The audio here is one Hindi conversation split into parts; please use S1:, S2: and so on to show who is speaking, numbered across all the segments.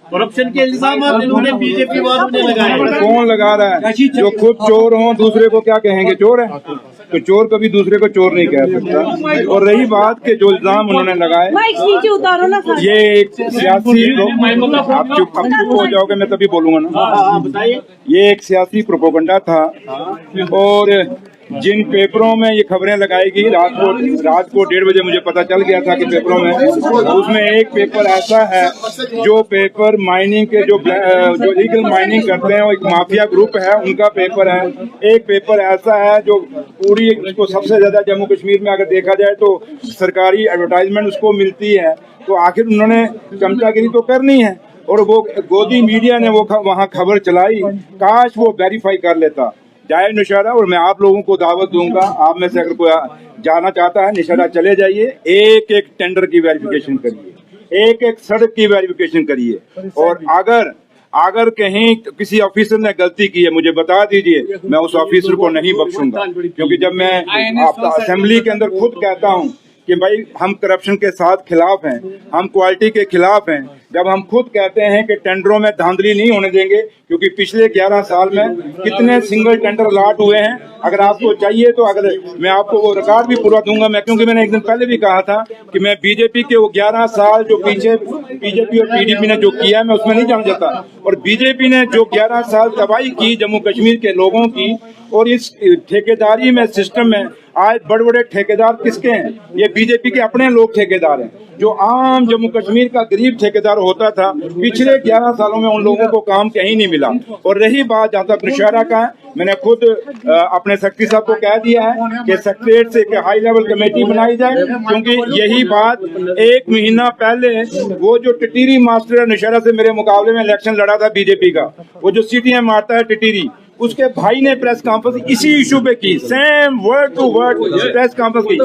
S1: करप्शन के इल्जाम इन्होंने बीजेपी वालों ने लगाए।
S2: कौन लगा रहा है? जो खुद चोर हो दूसरे को क्या कहेंगे? चोर है तो चोर कभी दूसरे को चोर नहीं कह सकता। और रही बात के जो इल्जाम उन्होंने लगाए, ये एक सियासी, आप चुप हो जाओगे मैं तभी बोलूंगा ना।
S1: बताइए।
S2: ये एक सियासी प्रोपेगेंडा था और जिन पेपरों में ये खबरें लगाएगी, रात को 1:30 बजे मुझे पता चल गया था कि पेपरों में, उसमें एक पेपर ऐसा है जो पेपर माइनिंग के जो लीगल माइनिंग करते हैं, वो एक माफिया ग्रुप है, उनका पेपर है। एक पेपर ऐसा है जो पूरी उसको सबसे ज्यादा जम्मू कश्मीर में अगर देखा जाए तो सरकारी एडवर्टाइजमेंट उसको मिलती है। तो आखिर उन्होंने चमचागिरी तो करनी है और वो गोदी मीडिया ने वो वहाँ खबर चलाई। काश वो वेरीफाई कर लेता जाए निशारा। और मैं आप लोगों को दावत दूंगा, आप में से अगर कोई जाना चाहता है निशारा चले जाइए, एक एक टेंडर की वेरिफिकेशन करिए, एक एक सड़क की वेरिफिकेशन करिए। और अगर कहीं किसी ऑफिसर ने गलती की है मुझे बता दीजिए, मैं उस ऑफिसर को नहीं बख्शूंगा। क्योंकि जब मैं असेंबली के अंदर खुद कहता हूँ कि भाई हम करप्शन के साथ खिलाफ हैं, हम क्वालिटी के खिलाफ हैं, जब हम खुद कहते हैं कि टेंडरों में धांधली नहीं होने देंगे, क्योंकि पिछले 11 साल में कितने सिंगल टेंडर अलॉट हुए हैं, अगर आपको चाहिए तो अगर मैं आपको वो रिकॉर्ड भी पूरा दूंगा। मैं क्योंकि मैंने एक दिन पहले भी कहा था कि मैं बीजेपी के वो 11 साल जो पीछे बीजेपी और पीडीपी ने जो किया मैं उसमें नहीं जाना चाहता। और बीजेपी ने जो 11 साल तबाही की जम्मू कश्मीर के लोगों की, और इस ठेकेदारी में सिस्टम में आज बड़े बड़े ठेकेदार किसके हैं? ये बीजेपी के अपने लोग ठेकेदार हैं। जो आम जम्मू कश्मीर का गरीब ठेकेदार होता था, पिछले 11 सालों में उन लोगों को काम कहीं नहीं मिला। और रही बात जहाँ तक नौशहरा का है, मैंने खुद अपने सेक्रेटरी साहब को कह दिया है कि सेक्रेटरीट से एक हाई लेवल कमेटी बनाई जाए। क्योंकि यही बात 1 महीना पहले वो जो टिटीरी मास्टर नौशहरा से मेरे मुकाबले में इलेक्शन लड़ा था बीजेपी का, वो जो सीटियां मारता है टिटीरी, उसके भाई ने प्रेस कॉन्फ्रेंस इसी इशू पे की, same word to word press conference की।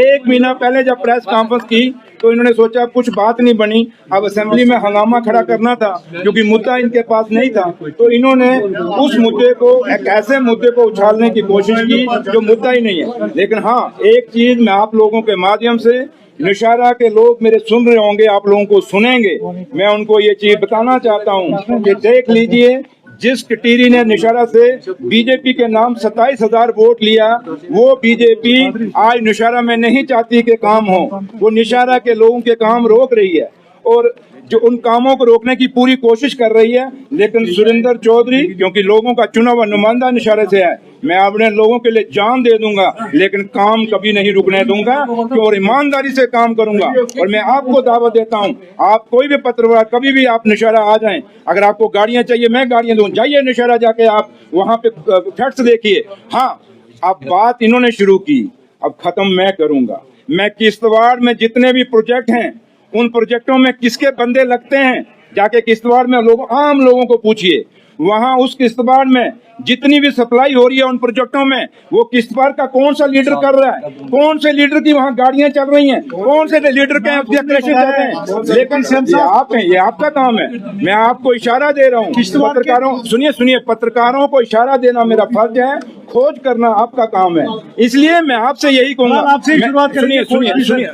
S2: 1 महीना पहले जब प्रेस कॉन्फ्रेंस की तो इन्होंने सोचा कुछ बात नहीं बनी, अब असेंबली में हंगामा खड़ा करना था क्योंकि मुद्दा इनके पास नहीं था। तो इन्होंने उस मुद्दे को, एक ऐसे मुद्दे को उछालने की कोशिश की जो मुद्दा ही नहीं है। लेकिन हाँ, एक चीज मैं आप लोगों के माध्यम से, नौशहरा के लोग मेरे सुन रहे होंगे, आप लोगों को सुनेंगे, मैं उनको ये चीज बताना चाहता हूँ कि देख लीजिए, जिस टिटीरी ने नौशहरा से बीजेपी के नाम 27,000 वोट लिया, वो बीजेपी आज नौशहरा में नहीं चाहती कि काम हो। वो नौशहरा के लोगों के काम रोक रही है और जो उन कामों को रोकने की पूरी कोशिश कर रही है। लेकिन सुरेंद्र चौधरी, क्योंकि लोगों का चुना हुआ नुमाइंदा नौशहरा से है, मैं अपने लोगों के लिए जान दे दूंगा, लेकिन काम कभी नहीं रुकने दूंगा और ईमानदारी से काम करूंगा। और मैं आपको दावत देता हूं, आप कोई भी पत्रकार कभी भी आप नौशहरा आ जाएं, अगर आपको गाड़ियां चाहिए मैं गाड़ियां दूं, जाइए नौशहरा जाके आप वहां पे फैक्ट्स देखिए। हाँ, अब बात इन्होंने शुरू की, अब खत्म मैं करूंगा। मैं किश्तवाड़ में जितने भी प्रोजेक्ट हैं, उन प्रोजेक्टों में किसके बंदे लगते हैं, जाके किश्तवाड़ में आम लोगों को पूछिए। वहां उस किश्तवाड़ में जितनी भी सप्लाई हो रही है उन प्रोजेक्टों में, वो किश्तवाड़ का कौन सा लीडर कर रहा है? कौन से लीडर की वहाँ गाड़ियां चल रही हैं? कौन से लीडर के चल रहे हैं? लेकिन आप हैं, ये आपका काम है। मैं आपको इशारा दे रहा हूँ, पत्रकारों, सुनिए, पत्रकारों को इशारा देना मेरा फर्ज है, खोज करना आपका काम है। इसलिए मैं आपसे यही कहूंगा,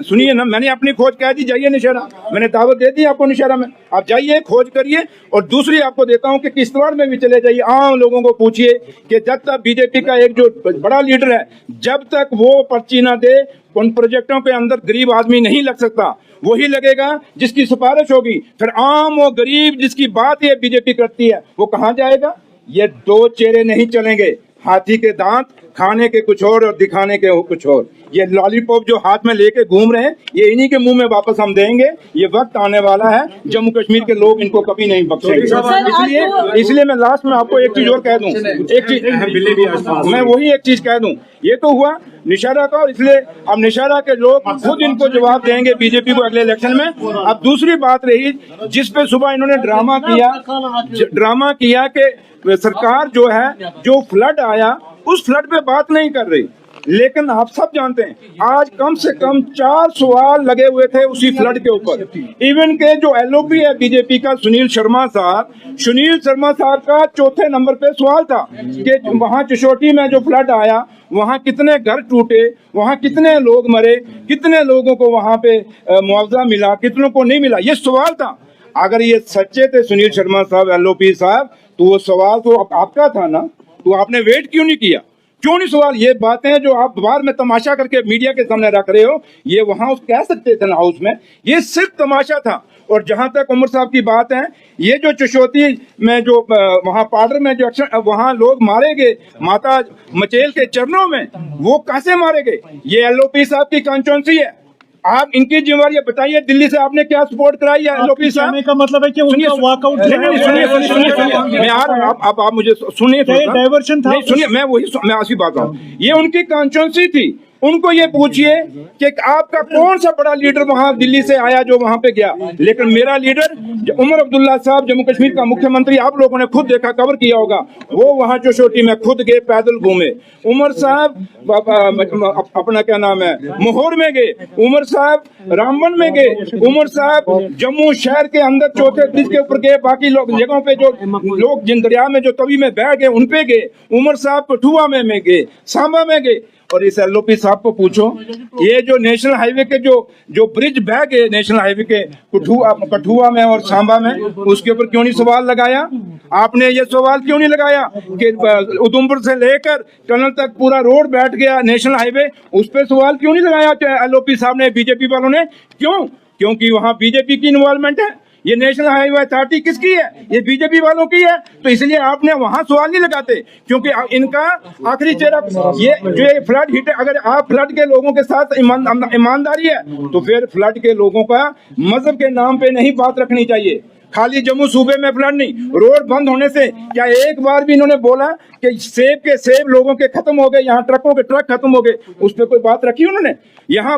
S2: सुनिए ना, मैंने अपनी खोज कह दी, जाइए नौशहरा, मैंने दावत दे दी आपको नौशहरा में, आप जाइए खोज करिए। और दूसरी आपको देता हूँ कि किश्तवाड़ में भी चले जाइए, आम लोगों को पूछिए कि जब तक बीजेपी का एक जो बड़ा लीडर है, जब तक वो पर्ची ना दे, उन प्रोजेक्टों के अंदर गरीब आदमी नहीं लग सकता। वही लगेगा जिसकी सिफारिश होगी। फिर आम वो गरीब जिसकी बात ये बीजेपी करती है, वो कहाँ जाएगा? ये 2 चेहरे नहीं चलेंगे, हाथी के दांत, खाने के कुछ और दिखाने के कुछ और। ये लॉलीपॉप जो हाथ में लेके घूम रहे हैं, ये इन्हीं के मुंह में वापस हम देंगे। ये वक्त आने वाला है, जम्मू कश्मीर के लोग इनको कभी नहीं बख्शेंगे। इसलिए मैं लास्ट में आपको एक चीज और कह दूं, मैं वही एक चीज कह दूं, ये तो हुआ नौशहरा का, और इसलिए अब नौशहरा के लोग खुद इनको जवाब देंगे बीजेपी को अगले इलेक्शन में। अब दूसरी बात रही, जिस पे सुबह इन्होंने ड्रामा किया कि सरकार जो है, जो फ्लड आया उस फ्लड पे बात नहीं कर रही। लेकिन आप सब जानते हैं, आज कम से कम 4 सवाल लगे हुए थे उसी फ्लड के ऊपर। इवन के जो एलओपी है बीजेपी का सुनील शर्मा साहब का चौथे नंबर पे सवाल था कि वहां चशोटी में जो फ्लड आया, वहां कितने घर टूटे, वहां कितने लोग मरे, कितने लोगों को वहां पे मुआवजा मिला, कितनों को नहीं मिला, ये सवाल था। अगर ये सच्चे थे सुनील शर्मा साहब, एलओपी साहब, तो वो सवाल तो आपका था ना, तो आपने वेट क्यों नहीं किया? क्यों नहीं सवाल? ये बातें जो आप बाहर में तमाशा करके मीडिया के सामने रख रहे हो, ये वहां कह सकते थे ना हाउस में, ये सिर्फ तमाशा था। और जहां तक उमर साहब की बात है, ये जो चशोती में जो वहां पार्डर में जो वहां लोग मारे गए माता मचेल के चरणों में, वो कैसे मारे गए? ये एलओपी साहब की कॉन्स्टिट्यूएंसी है। आप इनकी जिम्मेवारी बताइए, दिल्ली से आपने क्या सपोर्ट कराई है एलओपी साहब?
S1: का मतलब है कि उनका वॉकआउट
S2: सुनिए, मैं आप मुझे सुनिए,
S1: डाइवर्शन था।
S2: सुनिए, मैं ऐसी बात हूँ, ये उनकी कॉन्स्टिट्यूएंसी थी। उनको ये पूछिए कि आपका कौन सा बड़ा लीडर वहां दिल्ली से आया जो वहां पे गया। लेकिन मेरा लीडर उमर अब्दुल्ला साहब, जम्मू कश्मीर का मुख्यमंत्री, आप लोगों ने खुद देखा, कवर किया होगा, वो वहां चोटी में खुद गए, पैदल घूमे। उमर साहब अपना क्या नाम है, मोहर में गए। उमर साहब रामबन में गए। उमर साहब जम्मू शहर के अंदर चौथे ब्रिज के ऊपर गए। बाकी लोग जगहों पे जो लोग जिन दरिया में जो तवी में बह गए उन पे गए। उमर साहब कठुआ में गए, सांबा में गए। और इस एलओपी साहब को पूछो, ये जो नेशनल हाईवे के जो ब्रिज बह गए नेशनल हाईवे के कठुआ में और सांबा में, उसके ऊपर क्यों नहीं सवाल लगाया? आपने ये सवाल क्यों नहीं लगाया कि उधमपुर से लेकर टनल तक पूरा रोड बैठ गया नेशनल हाईवे, उस पर सवाल क्यों नहीं लगाया एलओपी साहब ने, बीजेपी वालों ने? क्यों? क्योंकि वहां बीजेपी की इन्वॉल्वमेंट है। ये नेशनल हाईवे अथॉरिटी किसकी है? ये बीजेपी वालों की है। तो इसलिए आपने वहां सवाल नहीं लगाते, क्योंकि इनका आखिरी चेहरा ये जो फ्लड हिट, अगर आप फ्लड के लोगों के साथ ईमानदारी है, तो फिर फ्लड के लोगों का मजहब के नाम पे नहीं बात रखनी चाहिए। खाली जम्मू सूबे में फ्लड नहीं, रोड बंद होने से क्या एक बार भी इन्होंने बोला कि सेब के सेब लोगों के खत्म हो गए, यहाँ ट्रकों के ट्रक खत्म हो गए, उस पर कोई बात रखी उन्होंने? यहाँ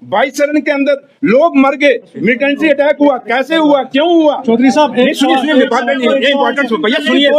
S2: 22 शरण के अंदर लोग मर गए, मिलिटेंसी अटैक हुआ, कैसे हुआ, क्यों हुआ?
S1: चौधरी साहब
S2: सुनिए बात नहीं, ये इम्पोर्टेंट भैया, सुनिए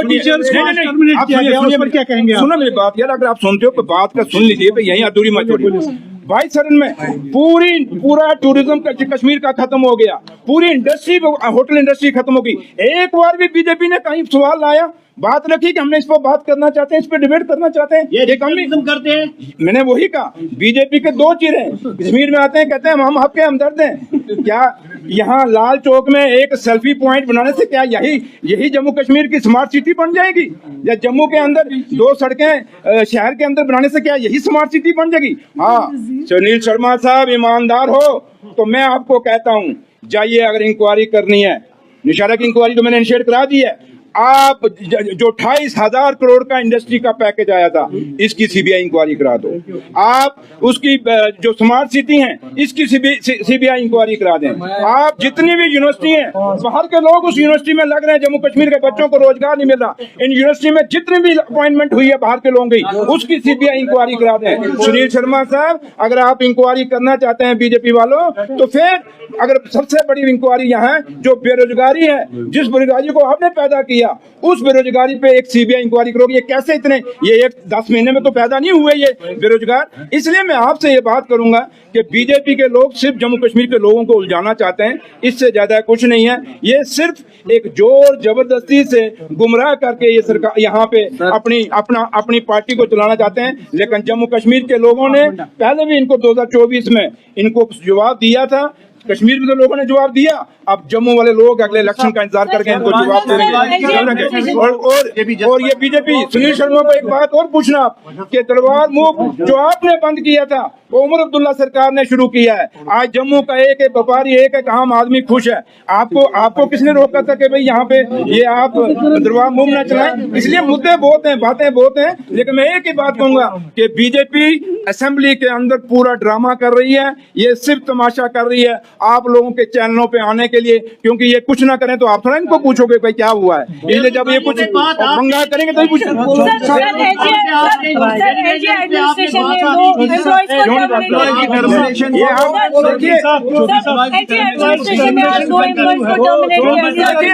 S1: क्या कहेंगे?
S2: सुनो मेरी बात यार, अगर आप सुनते हो तो बात का सुन लीजिए, यही अधूरी मत छोड़िए। 22 शरण में पूरा टूरिज्म का कश्मीर का खत्म हो गया, पूरी इंडस्ट्री, होटल इंडस्ट्री खत्म हो गई। एक बार भी बीजेपी ने कहीं सवाल लाया, बात रखी कि हमने इस पर बात करना चाहते हैं, इस पर डिबेट करना चाहते हैं? ये कम करते हैं। मैंने वही कहा, बीजेपी के दो चेहरे हैं, कश्मीर में आते हैं कहते हैं हम आपके हमदर्द हैं। क्या यहाँ लाल चौक में एक सेल्फी पॉइंट बनाने से क्या यही जम्मू कश्मीर की स्मार्ट सिटी बन जाएगी? या जम्मू के अंदर 2 सड़कें शहर के अंदर बनाने से क्या यही स्मार्ट सिटी बन जाएगी? हाँ, सुनील शर्मा साहब ईमानदार हो तो मैं आपको कहता हूँ, जाइए, अगर इंक्वायरी करनी है, निशारा की इंक्वायरी तो मैंने इनिशिएट करा दी है। आप जो 28,000 करोड़ का इंडस्ट्री का पैकेज आया था, इसकी सीबीआई इंक्वायरी करा दो। आप उसकी जो स्मार्ट सिटी हैं, इसकी सीबीआई इंक्वायरी करा दें। आप जितनी भी यूनिवर्सिटी हैं, बाहर के लोग उस यूनिवर्सिटी में लग रहे हैं, जम्मू कश्मीर के बच्चों को रोजगार नहीं मिल रहा, इन यूनिवर्सिटी में जितनी भी अपॉइंटमेंट हुई है बाहर के लोगों की, उसकी सीबीआई इंक्वायरी करा दें। सुनील शर्मा साहब, अगर आप इंक्वायरी करना चाहते हैं बीजेपी वालों, तो फिर अगर सबसे बड़ी इंक्वायरी यहाँ जो बेरोजगारी है, जिस बेरोजगारी को आपने पैदा किया, उस बेरोजगारी पे एक सीबीआई इंक्वायरी करोगे। ये कैसे इतने, ये 10 महीने में तो पैदा नहीं हुए ये बेरोजगार। इसलिए मैं आपसे ये बात करूंगा कि बीजेपी के लोग सिर्फ जम्मू कश्मीर के लोगों को उलझाना चाहते हैं, इससे ज्यादा कुछ नहीं है। ये सिर्फ एक जोर जबरदस्ती से गुमराह करके ये सरकार यहाँ पे अपनी पार्टी को चलाना चाहते हैं। लेकिन जम्मू कश्मीर के लोगों ने पहले भी इनको 2024 में इनको जवाब दिया था, कश्मीर में तो लोगों ने जवाब दिया, अब जम्मू वाले लोग अगले इलेक्शन का इंतजार करके इनको जवाब देंगे। और ये बीजेपी, सुनील शर्मा को एक बात और पूछना आप कि तलवार मुख जो आपने बंद किया था, वो उमर अब्दुल्ला सरकार ने शुरू किया है। आज जम्मू का एक व्यापारी, एक आम आदमी खुश है। आपको किसने रोका था कि भाई यहाँ पे ये आप तलवार मुख न चलाएं? इसलिए मुद्दे बहुत हैं, बातें बहुत हैं, लेकिन मैं एक ही बात कहूंगा कि बीजेपी असेंबली के अंदर पूरा ड्रामा कर रही है, ये सिर्फ तमाशा कर रही है आप लोगों के चैनलों पे आने के लिए, क्योंकि ये कुछ ना करें तो आप थोड़ा इनको पूछोगे भाई क्या हुआ है। इसलिए जब ये कुछ पंगा करेंगे तो पूछेंगे।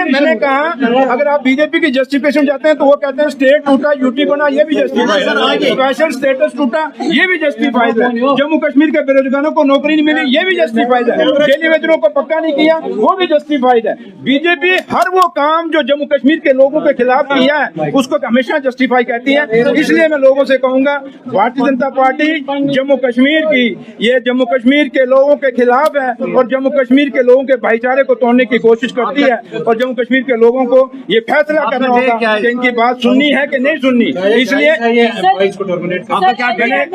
S2: मैंने कहा अगर आप बीजेपी की जस्टिफिकेशन जाते हैं तो वो कहते हैं स्टेट टूटा, यूटी बना, ये भी जस्टिफाइड है। स्पेशल स्टेटस टूटा, ये भी जस्टिफाइड है। जम्मू कश्मीर के बेरोजगारों को नौकरी नहीं मिली, ये भी जस्टिफाइड है। डेली वेजरों को पक्का नहीं किया, वो भी जस्टिफाइड है। बीजेपी हर वो काम जो जम्मू कश्मीर के लोगों के खिलाफ किया है उसको हमेशा जस्टिफाई कहती है। इसलिए मैं लोगों से कहूंगा, भारतीय जनता पार्टी जम्मू कश्मीर कश्मीर की, ये जम्मू कश्मीर के लोगों के खिलाफ है और जम्मू कश्मीर के लोगों के भाईचारे को तोड़ने की कोशिश करती है। और जम्मू कश्मीर के लोगों को ये फैसला करना होगा कि इनकी बात सुननी है कि नहीं सुननी। इसलिए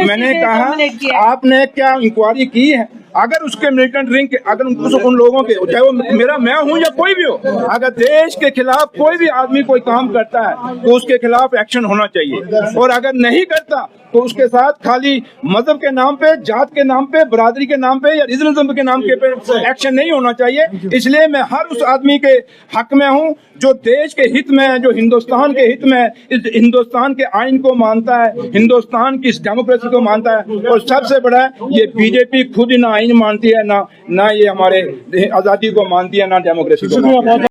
S2: मैंने कहा आपने क्या इंक्वायरी की है? अगर उसके मिलिटेंट रिंग के अगर उन लोगों के, चाहे वो मैं हूं या कोई भी हो, अगर देश के खिलाफ कोई भी आदमी कोई काम करता है तो उसके खिलाफ एक्शन होना चाहिए। और अगर नहीं करता तो उसके साथ खाली मजहब के नाम पे, जात के नाम पे, बरादरी के नाम पे या रिजनिज्म के नाम के पे एक्शन नहीं होना चाहिए। इसलिए मैं हर उस आदमी के हक में हूं जो देश के हित में है, जो हिंदुस्तान के हित में है, इस हिंदुस्तान के आइन को मानता है, हिंदुस्तान की इस डेमोक्रेसी को मानता है। और सबसे बड़ा ये बीजेपी खुद ही ना आइन मानती है, ना ये हमारे आजादी को मानती है, ना डेमोक्रेसी को मानती है।